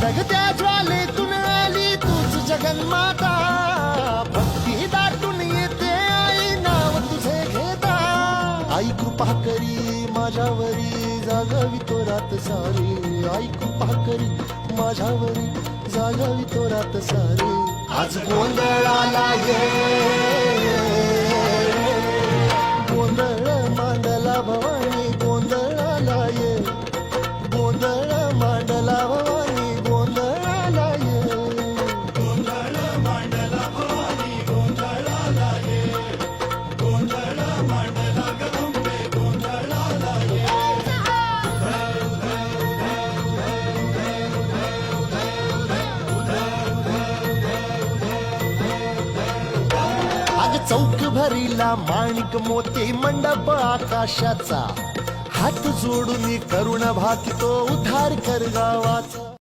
जगत्या ज्वालेतून आली तूच जगन्माता, भक्ती दाटून येते आई नाव तुझे घेता. आई कृपा करी माझ्यावरी जागावी तो रात सारी, आई कृपा करी माझ्यावरी जागावी तो रात सारी. आज गोंधळाला ये, गोंधळ मांडला भवानी गोंधळाला ये, गोंधळ मांडला भवानी गोंधळाला ये. गोंधळ मांडला भवानी गोंधळाला ये, गोंधळ मांडला गंगे गोंधळाला ये. अग चौक भरीला माणिक मोती मंडप आकाशाचा, हात जोडून करुण भाकितो उद्धार कर गावाचा.